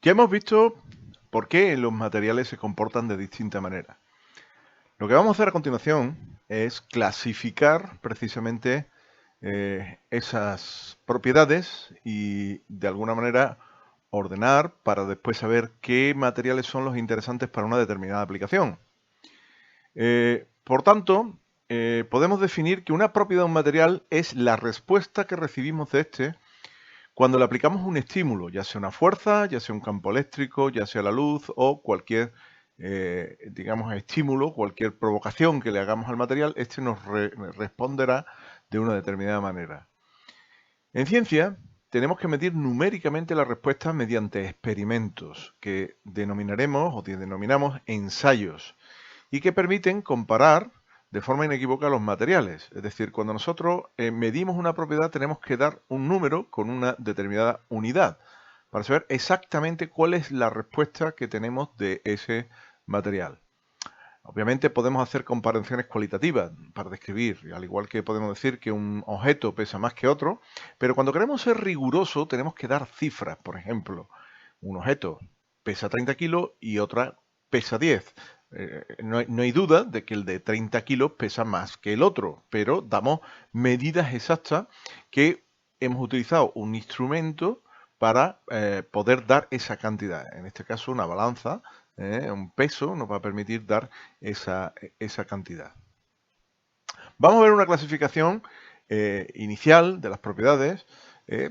Ya hemos visto por qué los materiales se comportan de distinta manera. Lo que vamos a hacer a continuación es clasificar precisamente esas propiedades y de alguna manera ordenar para después saber qué materiales son los interesantes para una determinada aplicación. Por tanto, podemos definir que una propiedad de un material es la respuesta que recibimos de este cuando le aplicamos un estímulo, ya sea una fuerza, ya sea un campo eléctrico, ya sea la luz o cualquier, digamos, estímulo, cualquier provocación que le hagamos al material, este nos responderá de una determinada manera. En ciencia, tenemos que medir numéricamente la respuesta mediante experimentos que denominaremos o denominamos ensayos y que permiten comparar de forma inequívoca los materiales. Es decir, cuando nosotros medimos una propiedad tenemos que dar un número con una determinada unidad para saber exactamente cuál es la respuesta que tenemos de ese material. Obviamente podemos hacer comparaciones cualitativas para describir, al igual que podemos decir que un objeto pesa más que otro, pero cuando queremos ser rigurosos tenemos que dar cifras. Por ejemplo, un objeto pesa 30 kilos y otra pesa 10. No hay duda de que el de 30 kilos pesa más que el otro, pero damos medidas exactas que hemos utilizado un instrumento para poder dar esa cantidad. En este caso, una balanza, un peso, nos va a permitir dar esa cantidad. Vamos a ver una clasificación inicial de las propiedades.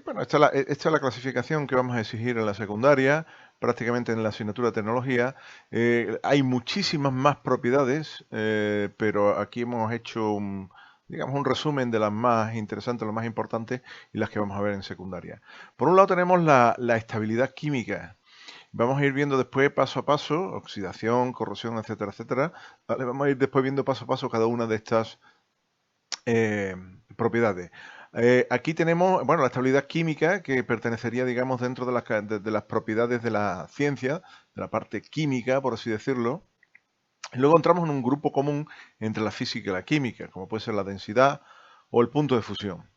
Bueno, esta es la clasificación que vamos a exigir en la secundaria, prácticamente en la asignatura de tecnología. Hay muchísimas más propiedades, pero aquí hemos hecho digamos, un resumen de las más interesantes, las más importantes y las que vamos a ver en secundaria. Por un lado tenemos la estabilidad química. Vamos a ir viendo después paso a paso, oxidación, corrosión, etcétera, etcétera. ¿Vale? Vamos a ir después viendo paso a paso cada una de estas propiedades. Aquí tenemos, bueno, la estabilidad química que pertenecería, digamos, dentro de las propiedades de la ciencia, de la parte química, por así decirlo. Luego entramos en un grupo común entre la física y la química, como puede ser la densidad o el punto de fusión.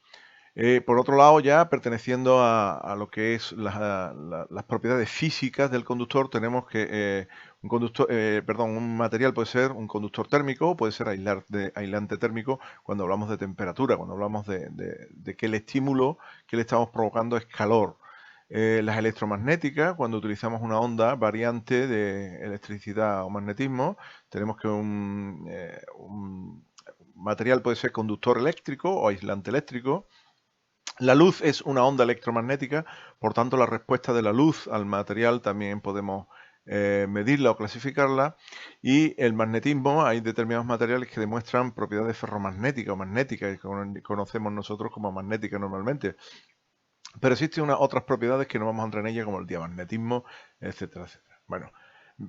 Por otro lado, ya perteneciendo a lo que es las propiedades físicas del conductor, tenemos que un material puede ser un conductor térmico, puede ser aislante térmico cuando hablamos de temperatura, cuando hablamos de que el estímulo que le estamos provocando es calor. Las electromagnéticas, cuando utilizamos una onda variante de electricidad o magnetismo, tenemos que un material puede ser conductor eléctrico o aislante eléctrico. La luz es una onda electromagnética, por tanto la respuesta de la luz al material también podemos medirla o clasificarla. Y el magnetismo, hay determinados materiales que demuestran propiedades ferromagnéticas o magnéticas, que conocemos nosotros como magnéticas normalmente. Pero existen otras propiedades que no vamos a entrar en ellas, como el diamagnetismo, etcétera, etcétera. Bueno,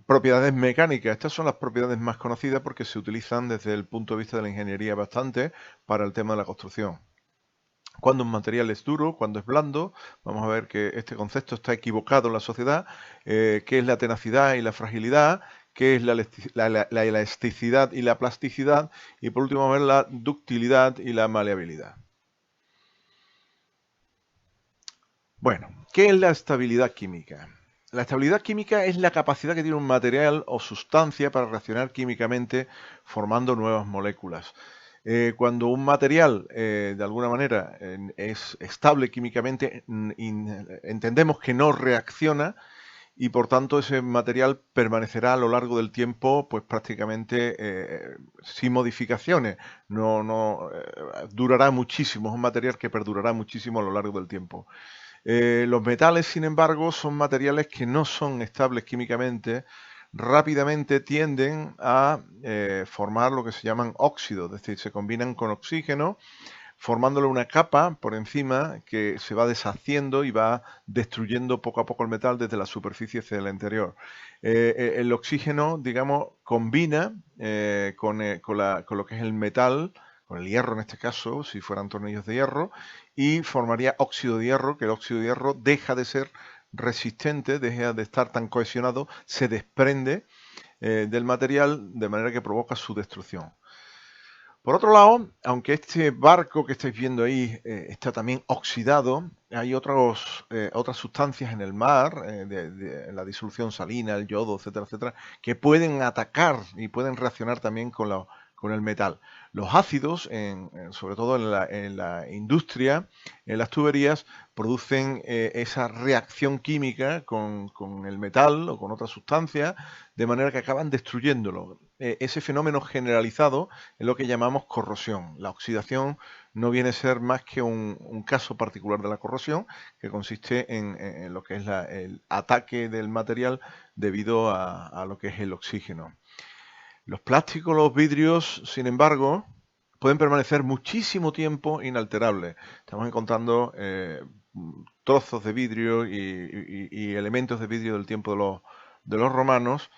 propiedades mecánicas. Estas son las propiedades más conocidas porque se utilizan desde el punto de vista de la ingeniería bastante para el tema de la construcción. Cuando un material es duro, cuando es blando, vamos a ver que este concepto está equivocado en la sociedad, qué es la tenacidad y la fragilidad, qué es la elasticidad y la plasticidad, y por último a ver la ductilidad y la maleabilidad. Bueno, ¿qué es la estabilidad química? La estabilidad química es la capacidad que tiene un material o sustancia para reaccionar químicamente formando nuevas moléculas. Cuando un material, de alguna manera, es estable químicamente, entendemos que no reacciona y por tanto ese material permanecerá a lo largo del tiempo, pues prácticamente sin modificaciones. Durará muchísimo, es un material que perdurará muchísimo a lo largo del tiempo. Los metales, sin embargo, son materiales que no son estables químicamente, rápidamente tienden a formar lo que se llaman óxidos, es decir, se combinan con oxígeno, formándole una capa por encima que se va deshaciendo y va destruyendo poco a poco el metal desde la superficie hacia el interior. El oxígeno, digamos, combina con lo que es el metal, con el hierro en este caso, si fueran tornillos de hierro, y formaría óxido de hierro, que el óxido de hierro deja de ser resistente, deja de estar tan cohesionado, se desprende del material de manera que provoca su destrucción. Por otro lado, aunque este barco que estáis viendo ahí está también oxidado, hay otras sustancias en el mar, de la disolución salina, el yodo, etcétera, etcétera, que pueden atacar y pueden reaccionar también con el metal. Los ácidos, sobre todo en la industria, en las tuberías, producen esa reacción química con el metal o con otras sustancias, de manera que acaban destruyéndolo. Ese fenómeno generalizado es lo que llamamos corrosión. La oxidación no viene a ser más que un caso particular de la corrosión, que consiste en lo que es el ataque del material debido a lo que es el oxígeno. Los plásticos, los vidrios, sin embargo, pueden permanecer muchísimo tiempo inalterables. Estamos encontrando trozos de vidrio y elementos de vidrio del tiempo de los romanos.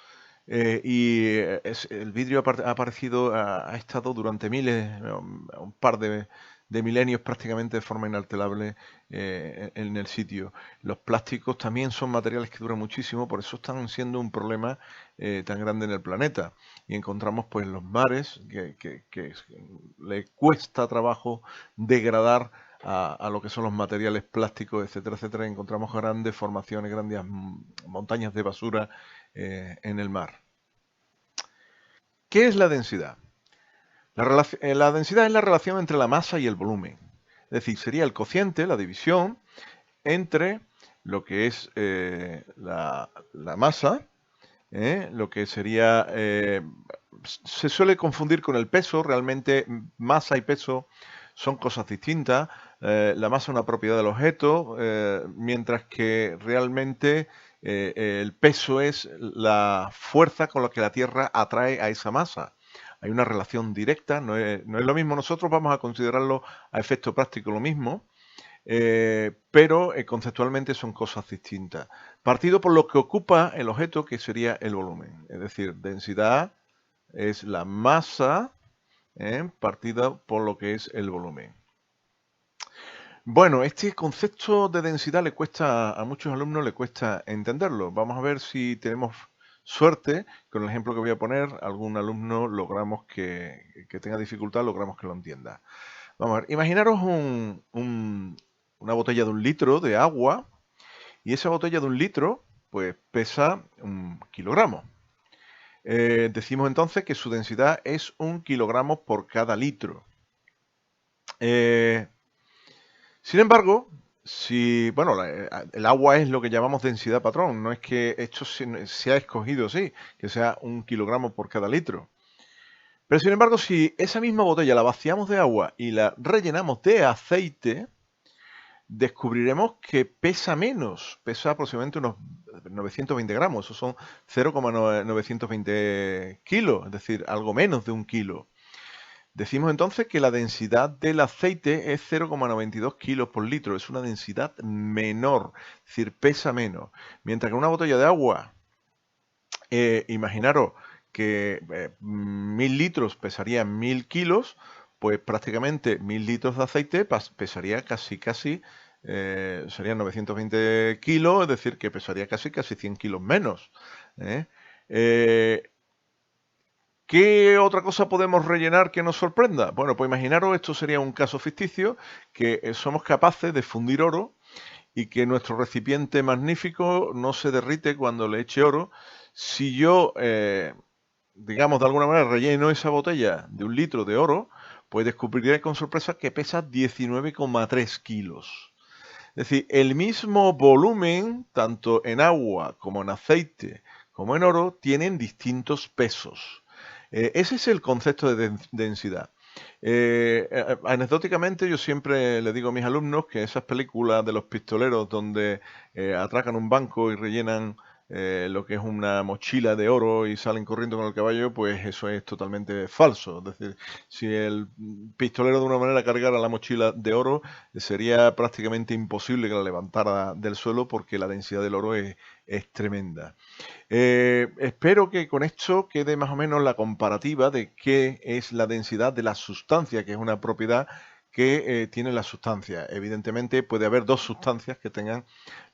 El vidrio ha aparecido, ha estado durante un par de milenios prácticamente de forma inalterable en el sitio. Los plásticos también son materiales que duran muchísimo, por eso están siendo un problema tan grande en el planeta. Y encontramos pues los mares que le cuesta trabajo degradar a lo que son los materiales plásticos, etcétera, etcétera. Encontramos grandes formaciones, grandes montañas de basura en el mar. ¿Qué es la densidad? La densidad es la relación entre la masa y el volumen. Es decir, sería el cociente, la división, entre lo que es la masa, lo que sería... se suele confundir con el peso, realmente masa y peso son cosas distintas. La masa es una propiedad del objeto, mientras que realmente el peso es la fuerza con la que la Tierra atrae a esa masa. Hay una relación directa, no es lo mismo. Nosotros vamos a considerarlo a efecto práctico lo mismo, pero conceptualmente son cosas distintas. Partido por lo que ocupa el objeto, que sería el volumen. Es decir, densidad es la masa partida por lo que es el volumen. Bueno, este concepto de densidad a muchos alumnos le cuesta entenderlo. Vamos a ver si tenemos suerte, con el ejemplo que voy a poner, algún alumno logramos que tenga dificultad, logramos que lo entienda. Vamos a ver, imaginaros una botella de 1 litro de agua, y esa botella de 1 litro pues pesa 1 kilogramo. Decimos entonces que su densidad es 1 kilogramo por cada litro. Sin embargo, el agua es lo que llamamos densidad patrón, no es que esto se ha escogido así, que sea 1 kilogramo por cada litro. Pero sin embargo, si esa misma botella la vaciamos de agua y la rellenamos de aceite, descubriremos que pesa menos, pesa aproximadamente unos 920 gramos, eso son 0,920 kilos, es decir, algo menos de 1 kilo. Decimos entonces que la densidad del aceite es 0,92 kilos por litro, es una densidad menor, es decir, pesa menos. Mientras que una botella de agua, imaginaros que 1000 litros pesarían 1000 kilos, pues prácticamente 1000 litros de aceite pesaría casi, serían 920 kilos, es decir, que pesaría casi 100 kilos menos. ¿Qué otra cosa podemos rellenar que nos sorprenda? Bueno, pues imaginaros, esto sería un caso ficticio, que somos capaces de fundir oro y que nuestro recipiente magnífico no se derrite cuando le eche oro. Si yo, digamos, de alguna manera relleno esa botella de 1 litro de oro, pues descubriré con sorpresa que pesa 19,3 kilos. Es decir, el mismo volumen, tanto en agua como en aceite, como en oro, tienen distintos pesos. Ese es el concepto de densidad. Anecdóticamente yo siempre le digo a mis alumnos que esas películas de los pistoleros donde atracan un banco y rellenan lo que es una mochila de oro y salen corriendo con el caballo, pues eso es totalmente falso. Es decir, si el pistolero de una manera cargara la mochila de oro, sería prácticamente imposible que la levantara del suelo porque la densidad del oro es tremenda. Espero que con esto quede más o menos la comparativa de qué es la densidad de la sustancia, que es una propiedad que tiene la sustancia. Evidentemente puede haber dos sustancias que tengan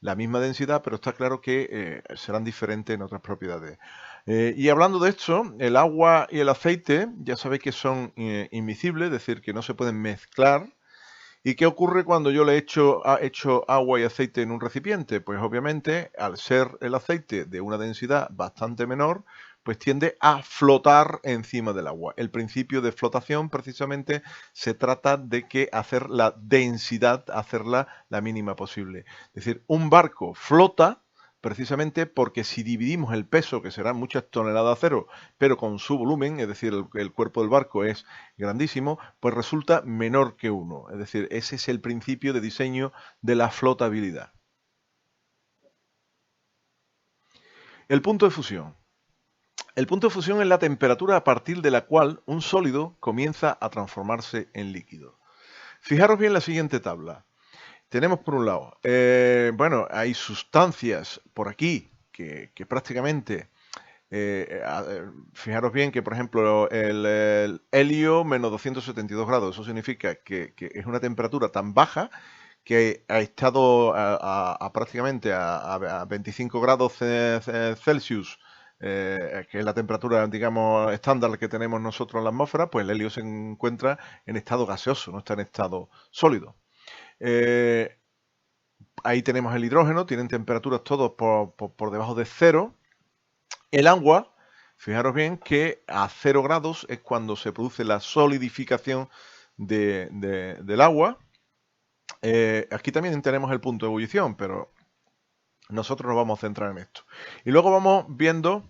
la misma densidad, pero está claro que serán diferentes en otras propiedades. Y hablando de esto, el agua y el aceite ya sabéis que son inmiscibles, es decir, que no se pueden mezclar. ¿Y qué ocurre cuando yo le echo agua y aceite en un recipiente? Pues obviamente, al ser el aceite de una densidad bastante menor, pues tiende a flotar encima del agua. El principio de flotación precisamente se trata de que hacer la densidad, hacerla la mínima posible. Es decir, un barco flota precisamente porque si dividimos el peso, que serán muchas toneladas de acero, pero con su volumen, es decir, el cuerpo del barco es grandísimo, pues resulta menor que uno. Es decir, ese es el principio de diseño de la flotabilidad. El punto de fusión. El punto de fusión es la temperatura a partir de la cual un sólido comienza a transformarse en líquido. Fijaros bien la siguiente tabla. Tenemos por un lado, bueno, hay sustancias por aquí que prácticamente, fijaros bien que por ejemplo el helio menos 272 grados, eso significa que es una temperatura tan baja que ha estado prácticamente a 25 grados Celsius, que es la temperatura, digamos, estándar que tenemos nosotros en la atmósfera, pues el helio se encuentra en estado gaseoso, no está en estado sólido. Eh, Ahí tenemos el hidrógeno, tienen temperaturas todos por debajo de cero. El agua, fijaros bien que a 0 grados es cuando se produce la solidificación del agua. Aquí también tenemos el punto de ebullición, pero nosotros nos vamos a centrar en esto. Y luego vamos viendo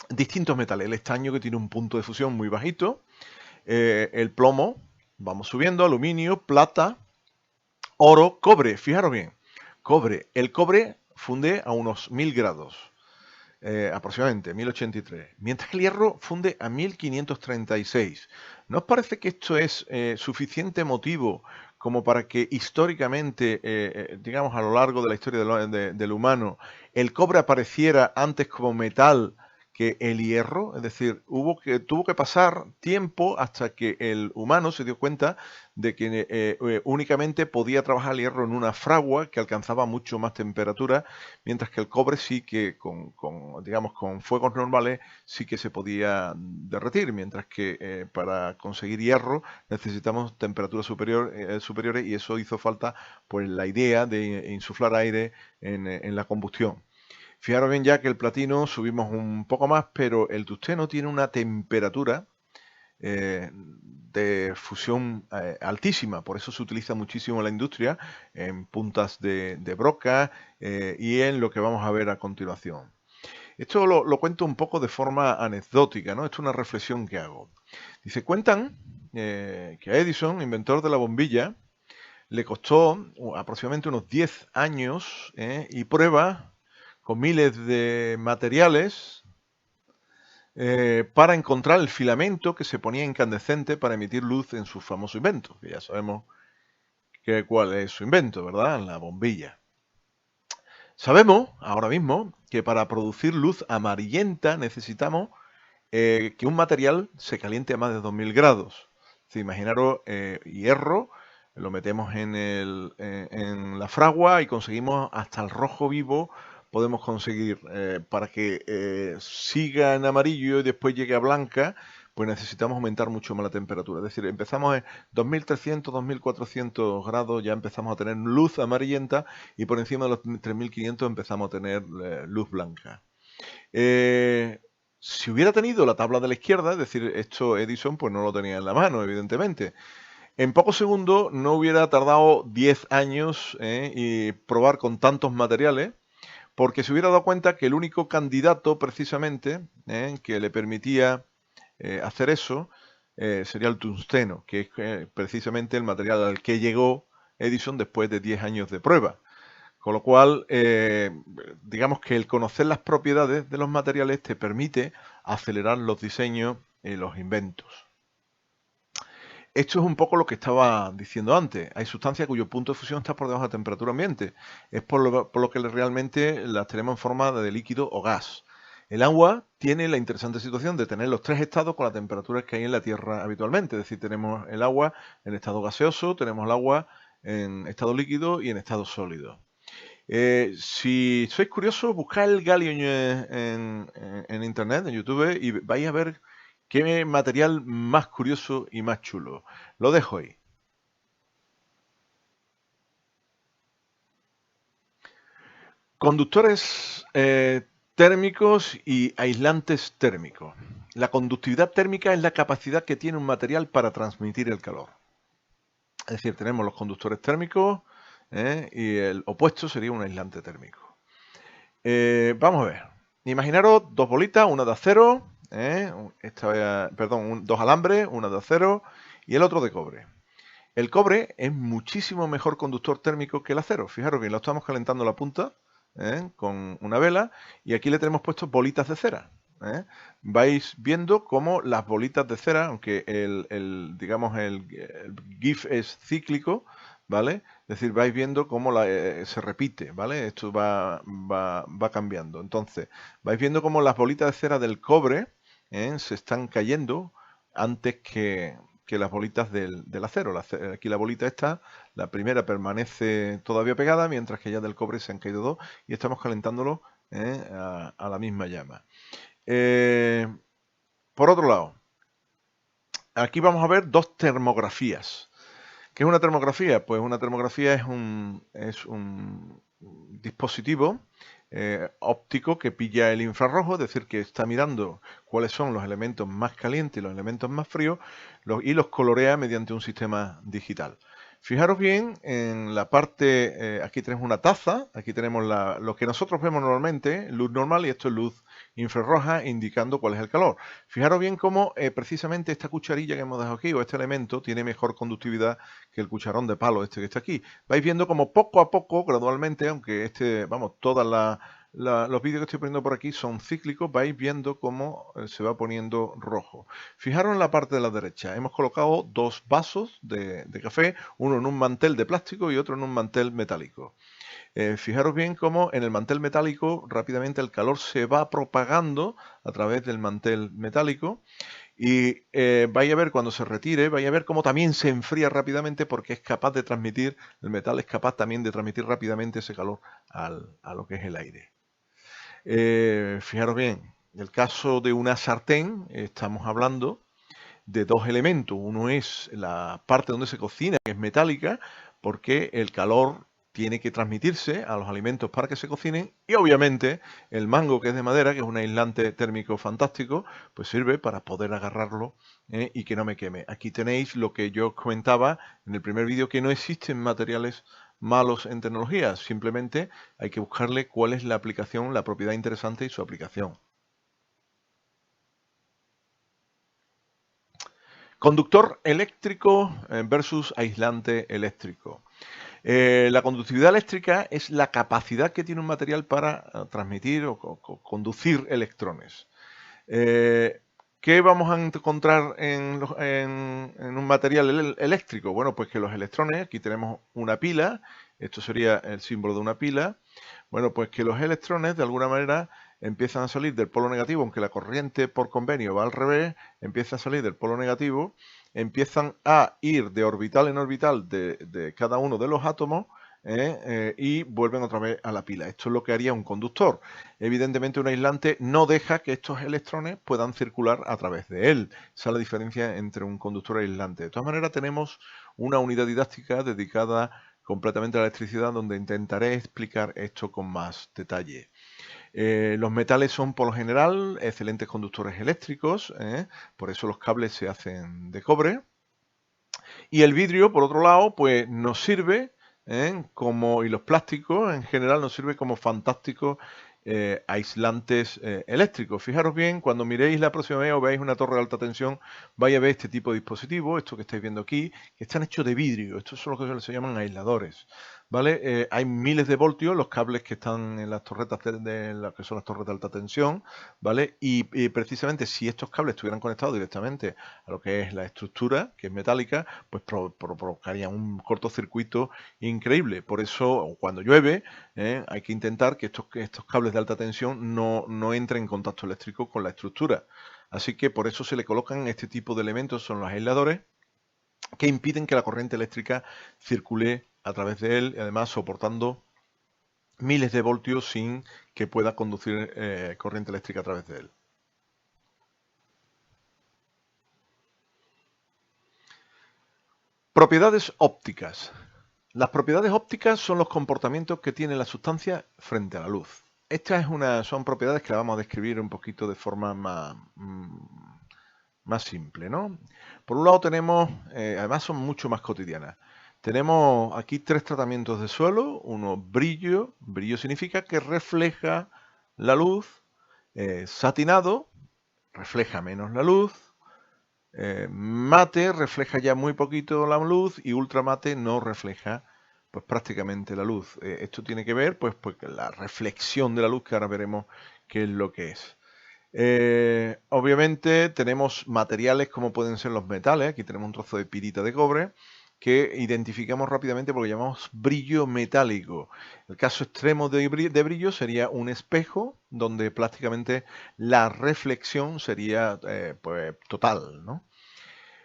distintos metales. El estaño, que tiene un punto de fusión muy bajito. El plomo, vamos subiendo, aluminio, plata, oro, cobre. Fijaros bien, cobre. El cobre funde a unos 1000 grados. Aproximadamente 1083, mientras que el hierro funde a 1536. ¿No os parece que esto es suficiente motivo como para que históricamente, digamos a lo largo de la historia del humano, el cobre apareciera antes como metal que el hierro? Es decir, tuvo que pasar tiempo hasta que el humano se dio cuenta de que únicamente podía trabajar el hierro en una fragua que alcanzaba mucho más temperatura, mientras que el cobre sí que digamos, con fuegos normales sí que se podía derretir, mientras que para conseguir hierro necesitamos temperaturas superiores, y eso hizo falta pues la idea de insuflar aire en la combustión. Fijaros bien ya que el platino subimos un poco más, pero el tungsteno tiene una temperatura de fusión altísima, por eso se utiliza muchísimo en la industria, en puntas de broca y en lo que vamos a ver a continuación. Esto lo cuento un poco de forma anecdótica, ¿no? Esto es una reflexión que hago. Dice, cuentan que a Edison, inventor de la bombilla, le costó aproximadamente unos 10 años y pruebas con miles de materiales para encontrar el filamento que se ponía incandescente para emitir luz en su famoso invento, que ya sabemos cuál es su invento, ¿verdad? La bombilla. Sabemos ahora mismo que para producir luz amarillenta necesitamos que un material se caliente a más de 2000 grados. Si imaginaros hierro, lo metemos en la fragua y conseguimos hasta el rojo vivo. Podemos conseguir para que siga en amarillo y después llegue a blanca, pues necesitamos aumentar mucho más la temperatura. Es decir, empezamos en 2300, 2400 grados, ya empezamos a tener luz amarillenta, y por encima de los 3500 empezamos a tener luz blanca. Si hubiera tenido la tabla de la izquierda, es decir, esto Edison pues no lo tenía en la mano, evidentemente. En pocos segundos no hubiera tardado 10 años y probar con tantos materiales, porque se hubiera dado cuenta que el único candidato precisamente que le permitía hacer eso sería el tungsteno, que es precisamente el material al que llegó Edison después de 10 años de prueba. Con lo cual, digamos que el conocer las propiedades de los materiales te permite acelerar los diseños y los inventos. Esto es un poco lo que estaba diciendo antes. Hay sustancias cuyo punto de fusión está por debajo de la temperatura ambiente. Es por lo que realmente las tenemos en forma de líquido o gas. El agua tiene la interesante situación de tener los tres estados con las temperaturas que hay en la Tierra habitualmente. Es decir, tenemos el agua en estado gaseoso, tenemos el agua en estado líquido y en estado sólido. Si sois curiosos, buscad el galio en internet, en YouTube, y vais a ver qué material más curioso y más chulo. Lo dejo ahí. Conductores térmicos y aislantes térmicos. La conductividad térmica es la capacidad que tiene un material para transmitir el calor. Es decir, tenemos los conductores térmicos, y el opuesto sería un aislante térmico. Vamos a ver. Imaginaros dos bolitas, una de acero, dos alambres, una de acero y el otro de cobre. El cobre es muchísimo mejor conductor térmico que el acero. Fijaros bien, lo estamos calentando la punta con una vela y aquí le tenemos puesto bolitas de cera. Vais viendo cómo las bolitas de cera, aunque digamos el GIF es cíclico, ¿vale? Es decir, vais viendo cómo se repite, ¿vale? Esto va cambiando. Entonces, vais viendo cómo las bolitas de cera del cobre se están cayendo antes que las bolitas del acero. Aquí la bolita esta, la primera permanece todavía pegada, mientras que ya del cobre se han caído dos y estamos calentándolo a la misma llama. Por otro lado, aquí vamos a ver dos termografías. ¿Qué es una termografía? Pues una termografía es un dispositivo óptico que pilla el infrarrojo, es decir, que está mirando cuáles son los elementos más calientes y los elementos más fríos y los colorea mediante un sistema digital. Fijaros bien en la parte, aquí tenemos una taza, aquí tenemos lo que nosotros vemos normalmente, luz normal, y esto es luz infrarroja indicando cuál es el calor. Fijaros bien cómo precisamente esta cucharilla que hemos dejado aquí, o este elemento, tiene mejor conductividad que el cucharón de palo este que está aquí. Vais viendo como poco a poco, gradualmente, aunque todas los vídeos que estoy poniendo por aquí son cíclicos, vais viendo cómo se va poniendo rojo. Fijaros en la parte de la derecha, hemos colocado dos vasos de café, uno en un mantel de plástico y otro en un mantel metálico. Fijaros bien cómo en el mantel metálico rápidamente el calor se va propagando a través del mantel metálico y vais a ver cuando se retire, vais a ver cómo también se enfría rápidamente porque es capaz de transmitir, el metal es capaz también de transmitir rápidamente ese calor a lo que es el aire. Fijaros bien, en el caso de una sartén estamos hablando de dos elementos. Uno es la parte donde se cocina, que es metálica, porque el calor tiene que transmitirse a los alimentos para que se cocinen y obviamente el mango, que es de madera, que es un aislante térmico fantástico, pues sirve para poder agarrarlo y que no me queme. Aquí tenéis lo que yo os comentaba en el primer vídeo, que no existen materiales malos en tecnología, simplemente hay que buscarle cuál es la aplicación, la propiedad interesante y su aplicación. Conductor eléctrico versus aislante eléctrico. La conductividad eléctrica es la capacidad que tiene un material para transmitir o conducir electrones. ¿Qué vamos a encontrar en un material eléctrico? Bueno, pues que los electrones, aquí tenemos una pila, esto sería el símbolo de una pila. Bueno, pues que los electrones de alguna manera empiezan a salir del polo negativo, aunque la corriente por convenio va al revés, empieza a salir del polo negativo, empiezan a ir de orbital en orbital de cada uno de los átomos y vuelven otra vez a la pila. Esto es lo que haría un conductor. Evidentemente un aislante no deja que estos electrones puedan circular a través de él. Esa es la diferencia entre un conductor e aislante. De todas maneras tenemos una unidad didáctica dedicada completamente a la electricidad donde intentaré explicar esto con más detalle. Los metales son por lo general excelentes conductores eléctricos, por eso los cables se hacen de cobre. Y el vidrio, por otro lado, pues nos sirve y los plásticos en general nos sirve como fantásticos aislantes eléctricos. Fijaros bien, cuando miréis la próxima vez o veáis una torre de alta tensión, vais a ver este tipo de dispositivos, esto que estáis viendo aquí, que están hechos de vidrio. Estos son los que se llaman aisladores. ¿Vale? Hay miles de voltios, los cables que están en las torretas de lo que son las torres de alta tensión, ¿vale? Y precisamente si estos cables estuvieran conectados directamente a lo que es la estructura, que es metálica, pues provocaría un cortocircuito increíble. Por eso, cuando llueve, hay que intentar que estos cables de alta tensión no entren en contacto eléctrico con la estructura. Así que por eso se le colocan este tipo de elementos, son los aisladores, que impiden que la corriente eléctrica circule a través de él, y además soportando miles de voltios sin que pueda conducir corriente eléctrica a través de él. Propiedades ópticas. Las propiedades ópticas son los comportamientos que tiene la sustancia frente a la luz. Estas son propiedades que las vamos a describir un poquito de forma más simple, ¿no? Por un lado tenemos, además son mucho más cotidianas. Tenemos aquí 3 tratamientos de suelo. Uno, brillo. Brillo significa que refleja la luz. Satinado, refleja menos la luz. Mate refleja ya muy poquito la luz y ultramate no refleja pues prácticamente la luz. Esto tiene que ver pues la reflexión de la luz, que ahora veremos qué es lo que es. Obviamente tenemos materiales como pueden ser los metales. Aquí tenemos un trozo de pirita de cobre que identificamos rápidamente porque llamamos brillo metálico. El caso extremo de brillo sería un espejo donde prácticamente la reflexión sería pues total, ¿no?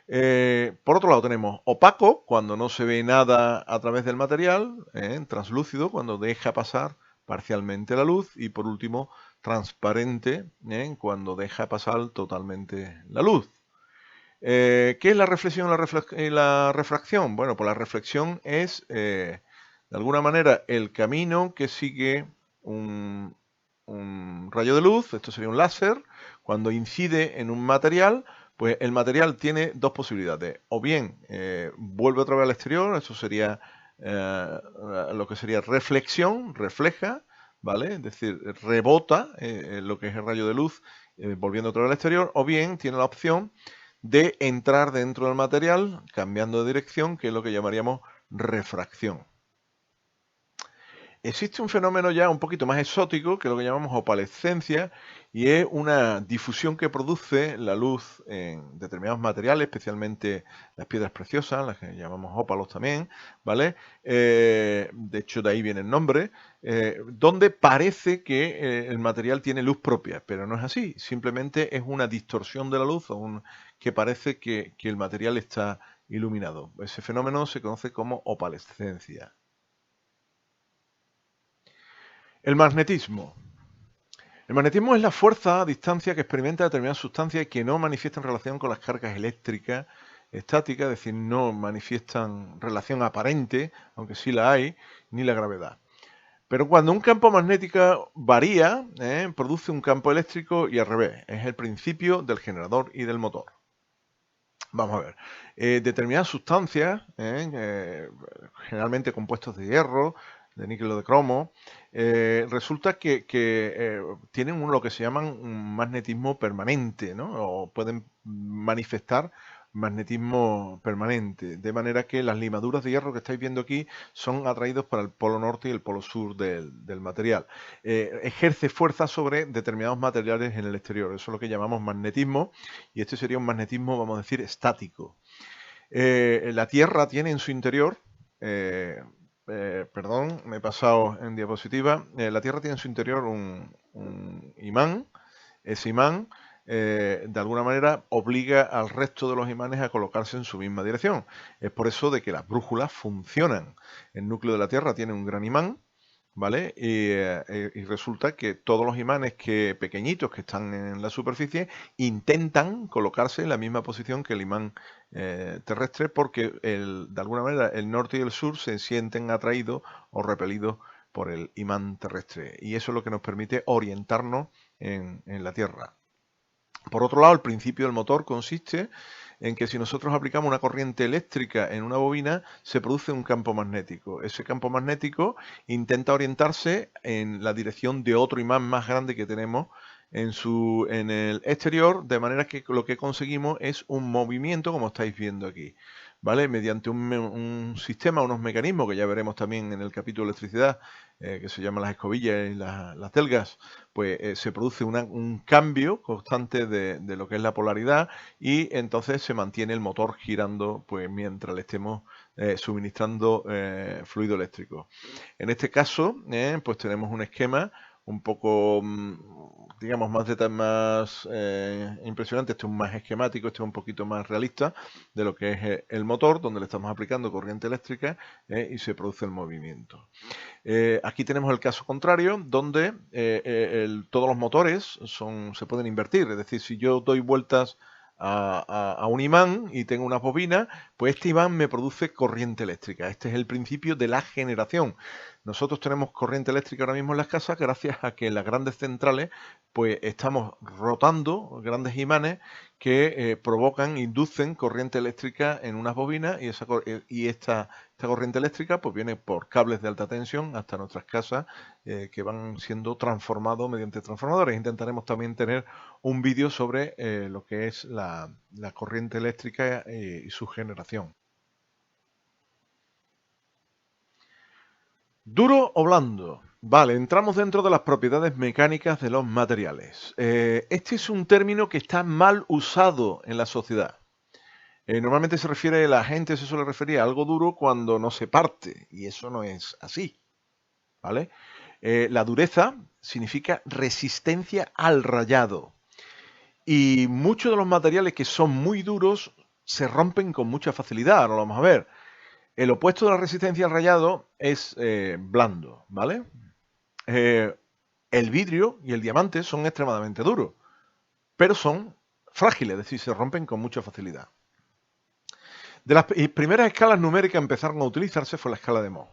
Por otro lado tenemos opaco, cuando no se ve nada a través del material, translúcido, cuando deja pasar parcialmente la luz, y por último transparente, cuando deja pasar totalmente la luz. ¿Qué es la reflexión y la refracción? Bueno, pues la reflexión es, de alguna manera, el camino que sigue un rayo de luz. Esto sería un láser. Cuando incide en un material, pues el material tiene dos posibilidades. O bien vuelve otra vez al exterior, eso sería lo que sería reflexión, refleja, ¿vale? Es decir, rebota lo que es el rayo de luz volviendo otra vez al exterior. O bien tiene la opción de entrar dentro del material cambiando de dirección, que es lo que llamaríamos refracción. Existe un fenómeno ya un poquito más exótico, que es lo que llamamos opalescencia, y es una difusión que produce la luz en determinados materiales, especialmente las piedras preciosas, las que llamamos ópalos también, ¿vale? De hecho, de ahí viene el nombre, donde parece que el material tiene luz propia, pero no es así. Simplemente es una distorsión de la luz, que parece que el material está iluminado. Ese fenómeno se conoce como opalescencia. El magnetismo. El magnetismo es la fuerza a distancia que experimenta determinadas sustancias y que no manifiesta en relación con las cargas eléctricas estáticas, es decir, no manifiestan relación aparente, aunque sí la hay, ni la gravedad. Pero cuando un campo magnético varía, produce un campo eléctrico y al revés. Es el principio del generador y del motor. Vamos a ver. Determinadas sustancias, generalmente compuestos de hierro, de níquel o de cromo, resulta que tienen lo que se llaman un magnetismo permanente, ¿no? O pueden manifestar magnetismo permanente, de manera que las limaduras de hierro que estáis viendo aquí son atraídos para el polo norte y el polo sur del material. Ejerce fuerza sobre determinados materiales en el exterior, eso es lo que llamamos magnetismo, y este sería un magnetismo, vamos a decir, estático. La Tierra tiene en su interior, perdón, me he pasado en diapositiva. La Tierra tiene en su interior un imán. Ese imán, de alguna manera, obliga al resto de los imanes a colocarse en su misma dirección. Es por eso de que las brújulas funcionan. El núcleo de la Tierra tiene un gran imán, ¿vale? Y resulta que todos los imanes pequeñitos que están en la superficie intentan colocarse en la misma posición que el imán terrestre, porque de alguna manera el norte y el sur se sienten atraídos o repelidos por el imán terrestre. Y eso es lo que nos permite orientarnos en la Tierra. Por otro lado, el principio del motor consiste en que si nosotros aplicamos una corriente eléctrica en una bobina, se produce un campo magnético. Ese campo magnético intenta orientarse en la dirección de otro imán más grande que tenemos en el exterior, de manera que lo que conseguimos es un movimiento, como estáis viendo aquí, ¿vale? Mediante un sistema, unos mecanismos que ya veremos también en el capítulo de electricidad, que se llaman las escobillas y las telgas, pues se produce un cambio constante de lo que es la polaridad, y entonces se mantiene el motor girando pues mientras le estemos suministrando fluido eléctrico. En este caso, pues tenemos un esquema un poco digamos, más impresionante, este es un más esquemático, este es un poquito más realista de lo que es el motor, donde le estamos aplicando corriente eléctrica y se produce el movimiento. Aquí tenemos el caso contrario, donde todos los motores se pueden invertir. Es decir, si yo doy vueltas a un imán y tengo una bobina, pues este imán me produce corriente eléctrica. Este es el principio de la generación. Nosotros tenemos corriente eléctrica ahora mismo en las casas gracias a que en las grandes centrales pues estamos rotando grandes imanes que inducen corriente eléctrica en unas bobinas y esta corriente eléctrica pues viene por cables de alta tensión hasta nuestras casas que van siendo transformados mediante transformadores. Intentaremos también tener un vídeo sobre lo que es la corriente eléctrica y su generación. ¿Duro o blando? Vale, entramos dentro de las propiedades mecánicas de los materiales. Este es un término que está mal usado en la sociedad. Normalmente la gente se suele referir a algo duro cuando no se parte, y eso no es así, ¿vale? La dureza significa resistencia al rayado, y muchos de los materiales que son muy duros se rompen con mucha facilidad. Ahora lo vamos a ver. El opuesto de la resistencia al rayado es blando, ¿vale? El vidrio y el diamante son extremadamente duros, pero son frágiles, es decir, se rompen con mucha facilidad. De las primeras escalas numéricas que empezaron a utilizarse fue la escala de Mohs.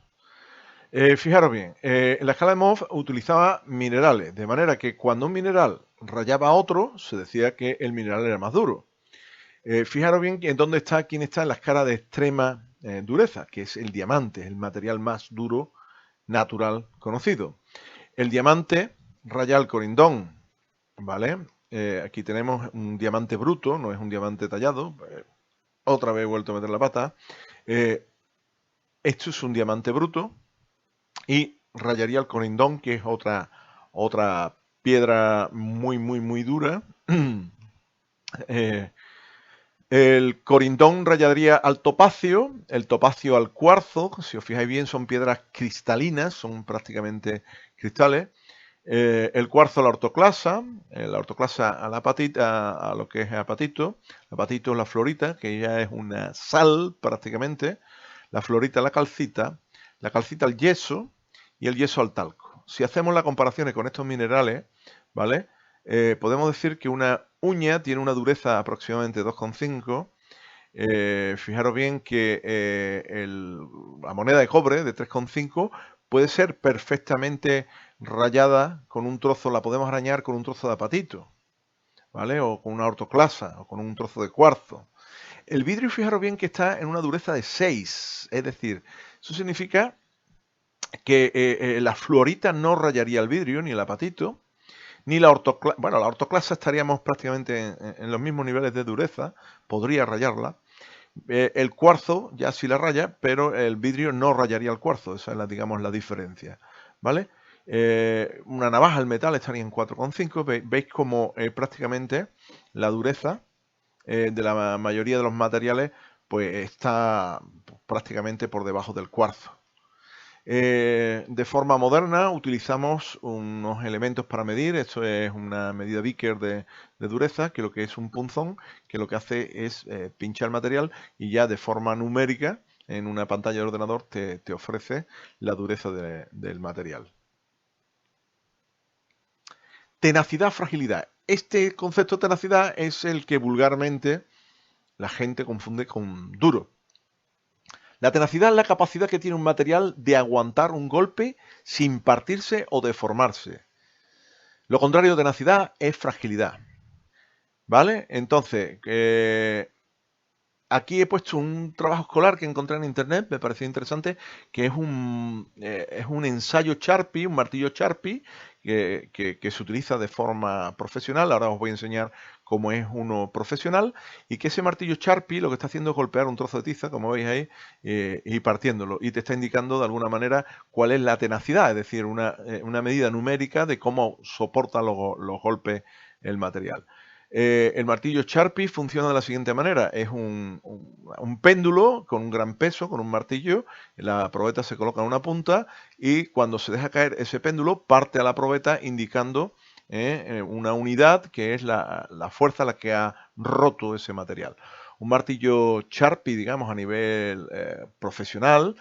Fijaros bien, en la escala de Mohs utilizaba minerales, de manera que cuando un mineral rayaba a otro, se decía que el mineral era más duro. Fijaros bien en dónde está, quién está en la escala de extrema dureza, que es el diamante, el material más duro natural conocido. El diamante raya al corindón, ¿vale? Aquí tenemos un diamante bruto, no es un diamante tallado. Otra vez he vuelto a meter la pata. Esto es un diamante bruto y rayaría el corindón, que es otra piedra muy, muy, muy dura. El corindón rayaría al topacio, el topacio al cuarzo. Si os fijáis bien, son piedras cristalinas, son prácticamente cristales. El cuarzo a la ortoclasa a la apatita, a lo que es apatito. La apatito es la florita, que ya es una sal prácticamente. La florita a la calcita al yeso y el yeso al talco. Si hacemos las comparaciones con estos minerales, ¿vale? Podemos decir que una uña tiene una dureza aproximadamente 2,5. Fijaros bien que la moneda de cobre de 3,5 puede ser perfectamente rayada con un trozo, la podemos arañar con un trozo de apatito, ¿vale? O con una ortoclasa, o con un trozo de cuarzo. El vidrio, fijaros bien que está en una dureza de 6, es decir, eso significa que la fluorita no rayaría el vidrio ni el apatito, ni la ortoclasa. Bueno, la ortoclasa estaríamos prácticamente en los mismos niveles de dureza, podría rayarla. El cuarzo ya sí la raya, pero el vidrio no rayaría el cuarzo, esa es digamos, la diferencia, ¿vale? Una navaja al metal estaría en 4,5. Veis como prácticamente la dureza de la mayoría de los materiales pues está prácticamente por debajo del cuarzo. De forma moderna utilizamos unos elementos para medir. Esto es una medida Vickers de dureza, que lo que es un punzón, que lo que hace es pinchar el material y ya de forma numérica en una pantalla de ordenador te ofrece la dureza del material. Tenacidad, fragilidad. Este concepto de tenacidad es el que vulgarmente la gente confunde con duro. La tenacidad es la capacidad que tiene un material de aguantar un golpe sin partirse o deformarse. Lo contrario de tenacidad es fragilidad. ¿Vale? Entonces, aquí he puesto un trabajo escolar que encontré en internet, me pareció interesante, que es un ensayo Sharpie, un martillo Sharpie, que se utiliza de forma profesional. Ahora os voy a enseñar cómo es uno profesional, y que ese martillo Sharpie lo que está haciendo es golpear un trozo de tiza, como veis ahí, y partiéndolo, y te está indicando de alguna manera cuál es la tenacidad, es decir, una medida numérica de cómo soporta los golpes el material. El martillo Sharpie funciona de la siguiente manera. Es un péndulo con un gran peso, con un martillo. La probeta se coloca en una punta y cuando se deja caer ese péndulo parte a la probeta indicando una unidad que es la fuerza la que ha roto ese material. Un martillo Sharpie, digamos, a nivel profesional,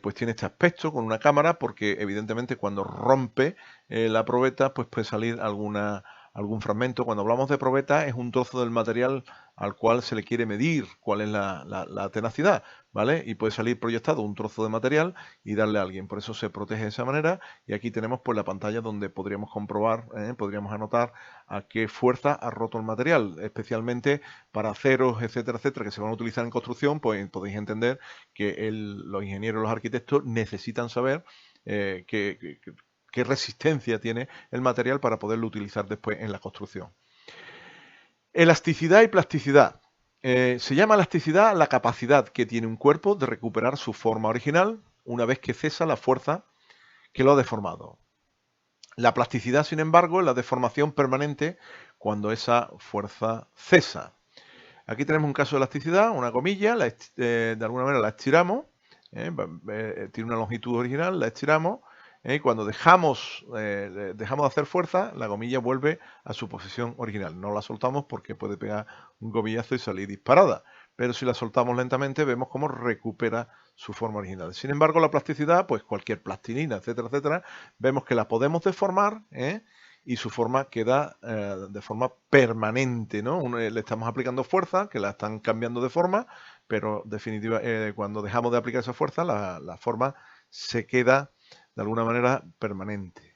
pues tiene este aspecto con una cámara, porque evidentemente cuando rompe la probeta, pues puede salir algún fragmento. Cuando hablamos de probeta, es un trozo del material al cual se le quiere medir cuál es la tenacidad, ¿vale? Y puede salir proyectado un trozo de material y darle a alguien. Por eso se protege de esa manera. Y aquí tenemos pues la pantalla donde podríamos comprobar, podríamos anotar a qué fuerza ha roto el material, especialmente para aceros, etcétera, etcétera, que se van a utilizar en construcción. Pues podéis entender que los ingenieros, los arquitectos necesitan saber qué resistencia tiene el material para poderlo utilizar después en la construcción. Elasticidad y plasticidad. Se llama elasticidad la capacidad que tiene un cuerpo de recuperar su forma original una vez que cesa la fuerza que lo ha deformado. La plasticidad, sin embargo, es la deformación permanente cuando esa fuerza cesa. Aquí tenemos un caso de elasticidad, una gomilla, de alguna manera la estiramos, tiene una longitud original, la estiramos, y cuando dejamos de hacer fuerza, la gomilla vuelve a su posición original. No la soltamos porque puede pegar un gomillazo y salir disparada, pero si la soltamos lentamente vemos cómo recupera su forma original. Sin embargo, la plasticidad, pues cualquier plastilina, etcétera, etcétera, vemos que la podemos deformar, y su forma queda de forma permanente, ¿no? Le estamos aplicando fuerza, que la están cambiando de forma, pero definitiva, cuando dejamos de aplicar esa fuerza, la forma se queda de alguna manera permanente.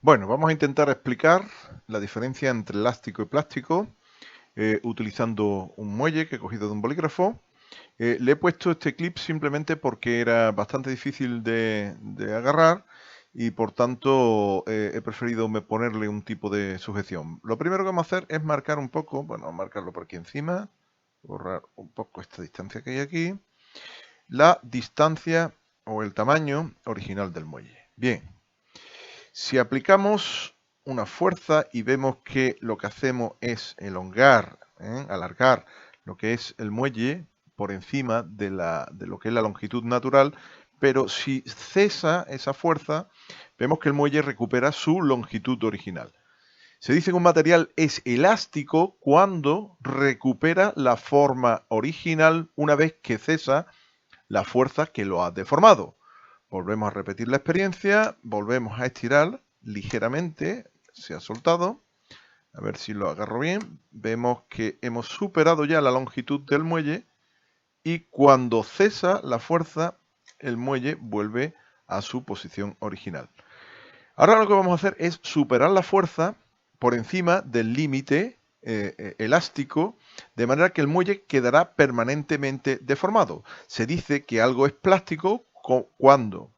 Bueno, vamos a intentar explicar la diferencia entre elástico y plástico utilizando un muelle que he cogido de un bolígrafo. Le he puesto este clip simplemente porque era bastante difícil de agarrar y por tanto he preferido ponerle un tipo de sujeción. Lo primero que vamos a hacer es marcar un poco, bueno, marcarlo por aquí encima, borrar un poco esta distancia que hay aquí, la distancia o el tamaño original del muelle. Bien, si aplicamos una fuerza y vemos que lo que hacemos es elongar, alargar lo que es el muelle por encima de lo que es la longitud natural, pero si cesa esa fuerza, vemos que el muelle recupera su longitud original. Se dice que un material es elástico cuando recupera la forma original una vez que cesa la fuerza que lo ha deformado. Volvemos a repetir la experiencia, volvemos a estirar ligeramente, se ha soltado. A ver si lo agarro bien. Vemos que hemos superado ya la longitud del muelle y cuando cesa la fuerza, el muelle vuelve a su posición original. Ahora lo que vamos a hacer es superar la fuerza por encima del límite elástico, de manera que el muelle quedará permanentemente deformado. Se dice que algo es plástico cuando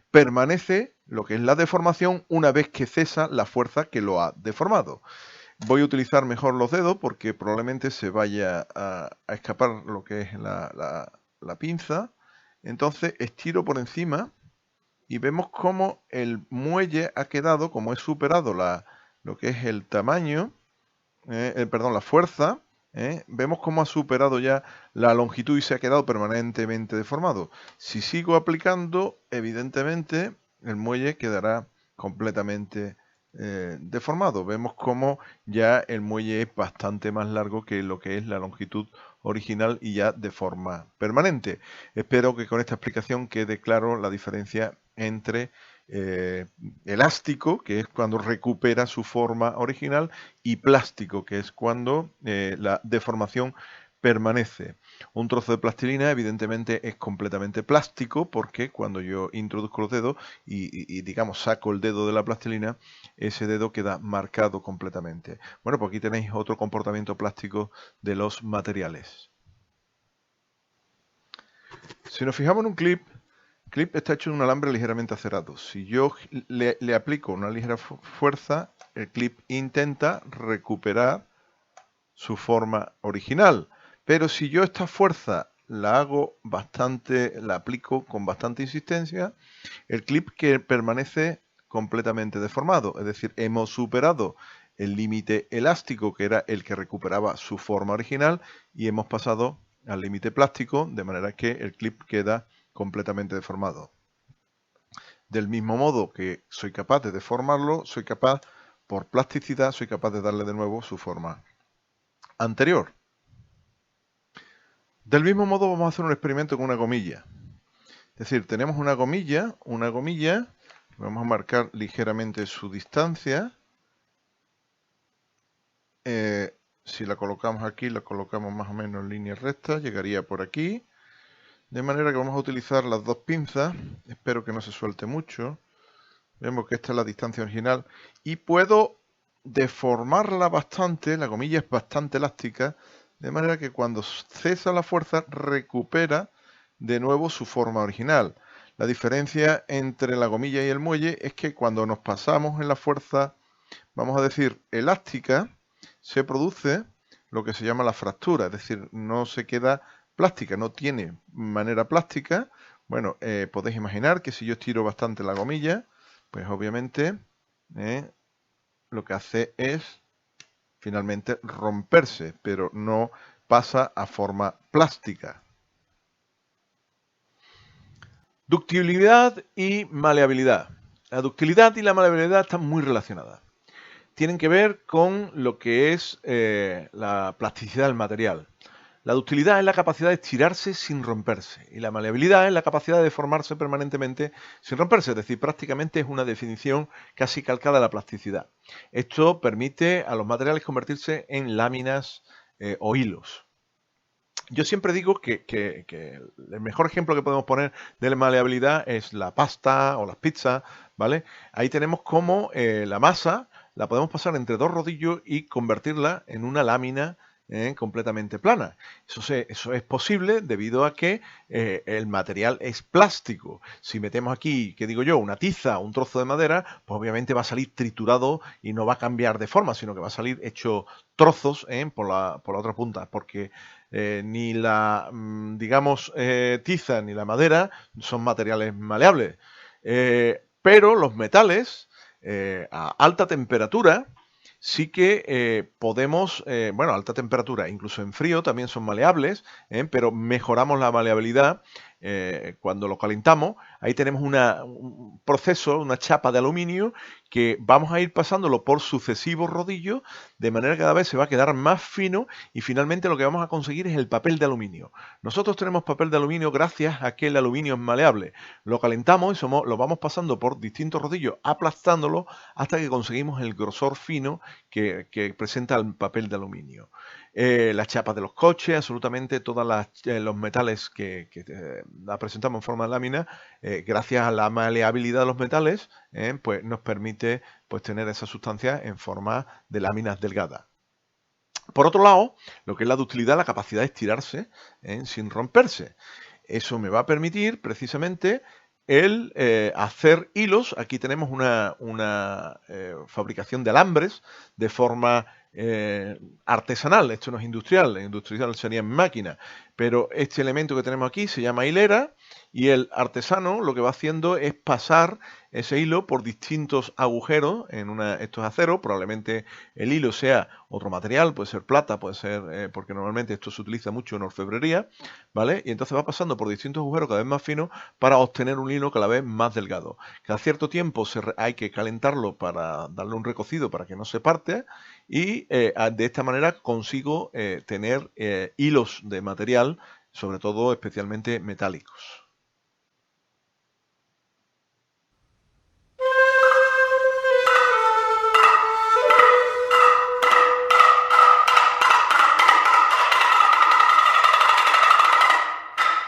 permanece lo que es la deformación una vez que cesa la fuerza que lo ha deformado. Voy a utilizar mejor los dedos porque probablemente se vaya a escapar lo que es la pinza. Entonces estiro por encima y vemos cómo el muelle ha quedado, como he superado lo que es el tamaño, perdón, la fuerza, vemos cómo ha superado ya la longitud y se ha quedado permanentemente deformado. Si sigo aplicando, evidentemente el muelle quedará completamente deformado. Vemos cómo ya el muelle es bastante más largo que lo que es la longitud original y ya de forma permanente. Espero que con esta explicación quede claro la diferencia entre elástico, que es cuando recupera su forma original, y plástico, que es cuando la deformación permanece. Un trozo de plastilina evidentemente es completamente plástico porque cuando yo introduzco los dedos y digamos saco el dedo de la plastilina, ese dedo queda marcado completamente. Bueno, pues aquí tenéis otro comportamiento plástico de los materiales. Si nos fijamos en un clip está hecho de un alambre ligeramente acerado. Si yo le aplico una ligera fuerza, el clip intenta recuperar su forma original. Pero si yo esta fuerza la aplico con bastante insistencia, el clip que permanece completamente deformado. Es decir, hemos superado el límite elástico, que era el que recuperaba su forma original, y hemos pasado al límite plástico, de manera que el clip queda completamente deformado. Del mismo modo que soy capaz de deformarlo, soy capaz por plasticidad soy capaz de darle de nuevo su forma anterior. Del mismo modo vamos a hacer un experimento con una gomilla. Es decir, tenemos una gomilla, vamos a marcar ligeramente su distancia. Si la colocamos aquí, la colocamos más o menos en línea recta, llegaría por aquí. De manera que vamos a utilizar las dos pinzas, espero que no se suelte mucho. Vemos que esta es la distancia original y puedo deformarla bastante, la gomilla es bastante elástica, de manera que cuando cesa la fuerza recupera de nuevo su forma original. La diferencia entre la gomilla y el muelle es que cuando nos pasamos en la fuerza, vamos a decir, elástica, se produce lo que se llama la fractura, es decir, no se queda plástica, no tiene manera plástica. Bueno, podéis imaginar que si yo estiro bastante la gomilla, pues obviamente lo que hace es finalmente romperse, pero no pasa a forma plástica. Ductilidad y maleabilidad. La ductilidad y la maleabilidad están muy relacionadas. Tienen que ver con lo que es la plasticidad del material. La ductilidad es la capacidad de estirarse sin romperse y la maleabilidad es la capacidad de deformarse permanentemente sin romperse, es decir, prácticamente es una definición casi calcada de la plasticidad. Esto permite a los materiales convertirse en láminas o hilos. Yo siempre digo que el mejor ejemplo que podemos poner de la maleabilidad es la pasta o las pizzas, ¿vale? Ahí tenemos como la masa la podemos pasar entre dos rodillos y convertirla en una lámina completamente plana. Eso es posible debido a que el material es plástico. Si metemos aquí, ¿qué digo yo?, una tiza o un trozo de madera, pues obviamente va a salir triturado y no va a cambiar de forma, sino que va a salir hecho trozos por la otra punta, porque ni la, digamos, tiza ni la madera son materiales maleables. Pero los metales a alta temperatura sí que podemos, bueno, a alta temperatura, incluso en frío también son maleables, pero mejoramos la maleabilidad cuando lo calentamos. Ahí tenemos un proceso, una chapa de aluminio que vamos a ir pasándolo por sucesivos rodillos, de manera que cada vez se va a quedar más fino y finalmente lo que vamos a conseguir es el papel de aluminio. Nosotros tenemos papel de aluminio gracias a que el aluminio es maleable. Lo calentamos y lo vamos pasando por distintos rodillos, aplastándolo hasta que conseguimos el grosor fino que presenta el papel de aluminio. Las chapas de los coches, absolutamente todos los metales que la presentamos en forma de lámina, gracias a la maleabilidad de los metales, pues nos permite pues, tener esa sustancia en forma de láminas delgadas. Por otro lado, lo que es la ductilidad, la capacidad de estirarse sin romperse. Eso me va a permitir precisamente el hacer hilos. Aquí tenemos una fabricación de alambres de forma artesanal. Esto no es industrial, industrial sería en máquina, pero este elemento que tenemos aquí se llama hilera y el artesano lo que va haciendo es pasar ese hilo por distintos agujeros. Esto es acero, probablemente el hilo sea otro material, puede ser plata, puede ser, porque normalmente esto se utiliza mucho en orfebrería, ¿vale? Y entonces va pasando por distintos agujeros cada vez más finos para obtener un hilo cada vez más delgado. Cada cierto tiempo hay que calentarlo para darle un recocido para que no se parte y de esta manera consigo tener hilos de material, sobre todo especialmente metálicos.